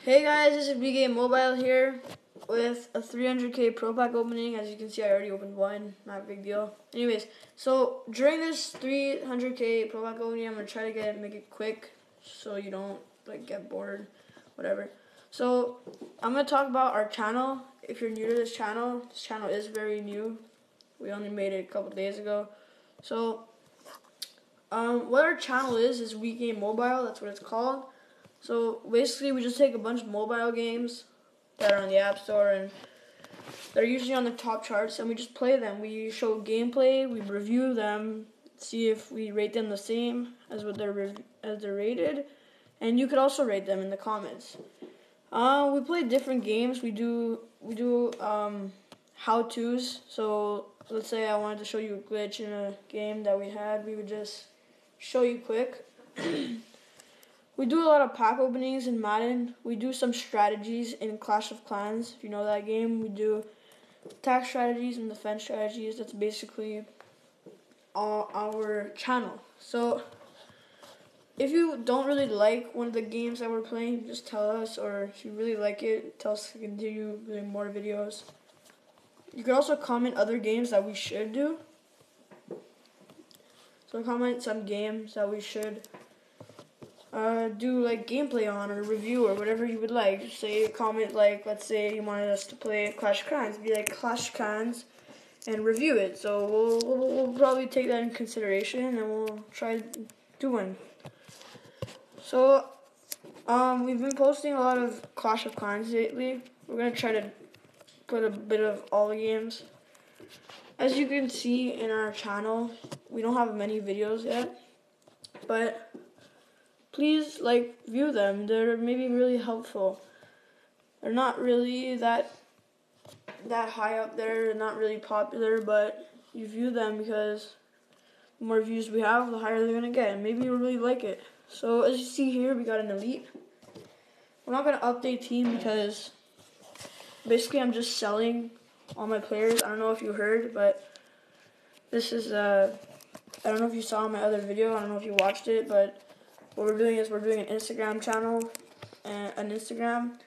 Hey guys, this is BGame Mobile here with a 300k Pro Pack opening. As you can see, I already opened one, not a big deal. Anyways, so during this 300k Pro Pack opening, I'm gonna try to make it quick so you don't get bored, whatever. So I'm gonna talk about our channel. If you're new to this channel is very new. We only made it a couple days ago. So what our channel is BGame Mobile. That's what it's called. So basically, we just take a bunch of mobile games that are on the App Store and they're usually on the top charts, and we just play them. We show gameplay, we review them, see if we rate them the same as what they're rated, and you could also rate them in the comments. We play different games. We do how-tos. So let's say I wanted to show you a glitch in a game that we had, we would just show you quick. We do a lot of pack openings in Madden. We do some strategies in Clash of Clans, if you know that game. We do attack strategies and defense strategies. That's basically our channel. So if you don't really like one of the games that we're playing, just tell us, or if you really like it, tell us to continue doing more videos. You can also comment other games that we should do. So comment some games that we should do gameplay on or review or whatever you would like. Just say comment let's say you wanted us to play Clash of Clans, be like Clash of Clans and review it. So we'll probably take that in consideration and we'll try to do one. So we've been posting a lot of Clash of Clans lately. We're gonna try to put a bit of all the games. As you can see in our channel, we don't have many videos yet, but please view them. They're maybe really helpful. They're not really that high up there. They're not really popular, but you view them because the more views we have, the higher they're gonna get. And maybe you'll really like it. So as you see here, we got an elite. We're not gonna update team because basically I'm just selling all my players. I don't know if you heard, but this is I don't know if you saw my other video. I don't know if you watched it, but what we're doing is we're doing an Instagram channel and an Instagram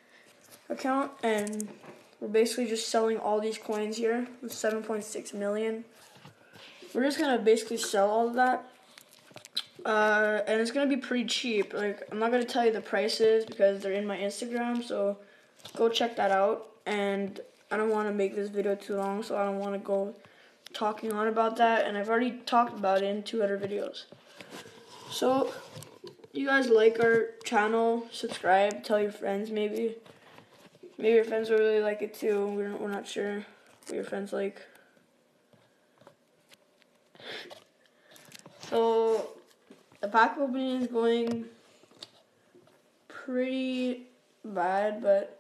account, and we're basically just selling all these coins here with 7.6 million. We're just gonna basically sell all of that, and it's gonna be pretty cheap. I'm not gonna tell you the prices because they're in my Instagram, so go check that out. And I don't want to make this video too long, so I don't want to go talking on about that, and I've already talked about it in 2 other videos. So you guys like our channel, subscribe, tell your friends maybe. Maybe your friends will really like it too. We're not sure what your friends like. So the pack opening is going pretty bad, but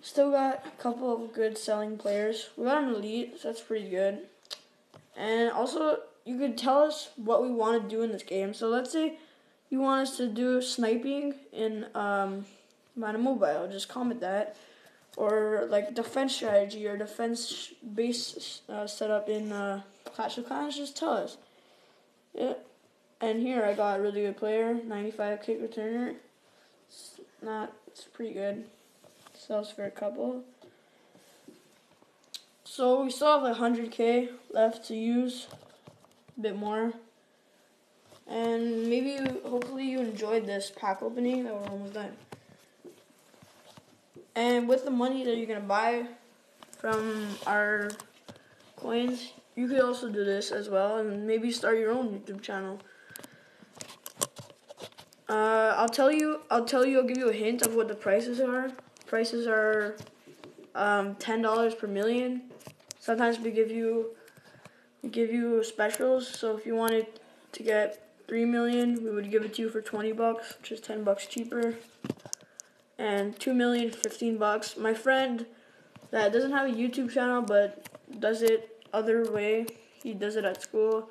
still got a couple of good selling players. We got an elite, so that's pretty good. And also, you could tell us what we want to do in this game. So let's say you want us to do sniping in Madden Mobile, just comment that. Or defense strategy or defense base setup in Clash of Clans, just tell us. Yeah. And here I got a really good player, 95 kick returner. It's pretty good. Sells for a couple. So we still have 100k left to use, a bit more. And hopefully you enjoyed this pack opening that we're almost done. And with the money that you're going to buy from our coins, you could also do this as well and maybe start your own YouTube channel. I'll give you a hint of what the prices are. Prices are $10 per million. Sometimes we give you specials. So if you wanted to get 3 million, we would give it to you for $20, which is $10 cheaper. And 2 million, $15. My friend that doesn't have a YouTube channel but does it other way, he does it at school.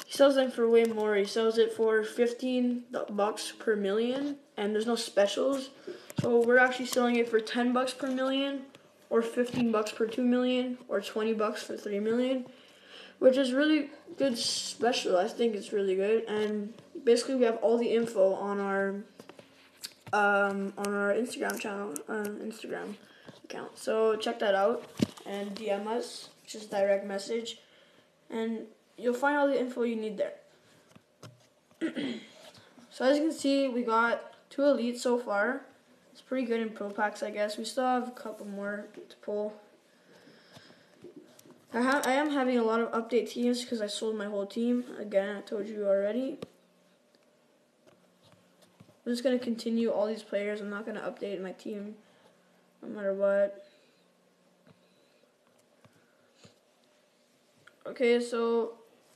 He sells them for way more. He sells it for $15 per million, and there's no specials. So we're actually selling it for $10 per million, or $15 per 2 million, or $20 for 3 million, which is really good special. I think it's really good. And basically we have all the info on our on our Instagram channel, Instagram account. So check that out and DM us, just direct message, and you'll find all the info you need there. So as you can see, we got 2 elites so far. It's pretty good in pro packs, I guess. We still have a couple more to pull. I am having a lot of update teams because I sold my whole team. Again, I told you already. I'm just going to continue all these players. I'm not going to update my team no matter what. Okay, so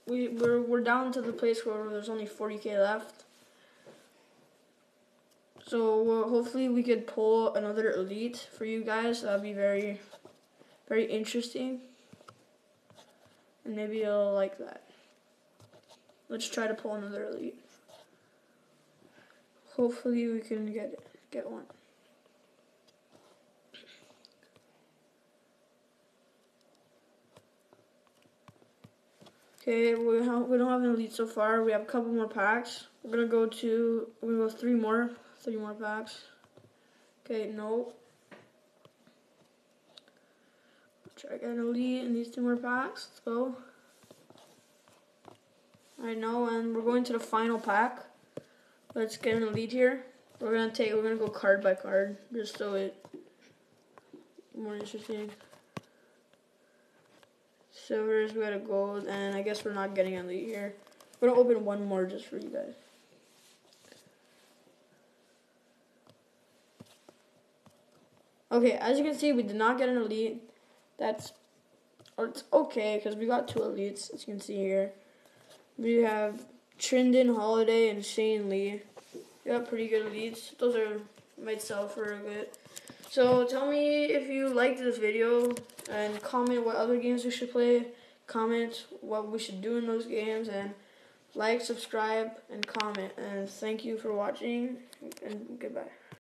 we're down to the place where there's only 40k left. So hopefully we could pull another elite for you guys. That'd be very, very interesting. And maybe you'll like that. Let's try to pull another elite. Hopefully we can get one. Okay, we don't have an elite so far. We have a couple more packs. We're gonna go 3 more packs. Okay, no. Try to get an elite in these 2 more packs. Let's go. Alright, no, and we're going to the final pack. Let's get an elite here. We're gonna go card by card, just so it's more interesting. Silvers, we got a gold, and I guess we're not getting an elite here. We're gonna open 1 more just for you guys. Okay, as you can see, we did not get an elite. It's okay, because we got 2 elites, as you can see here. We have Trindon, Holiday, and Shane Lee. We got pretty good elites. Those might sell for a bit. So tell me if you liked this video, and comment what other games we should play. Comment what we should do in those games, and like, subscribe, and comment. And thank you for watching, and goodbye.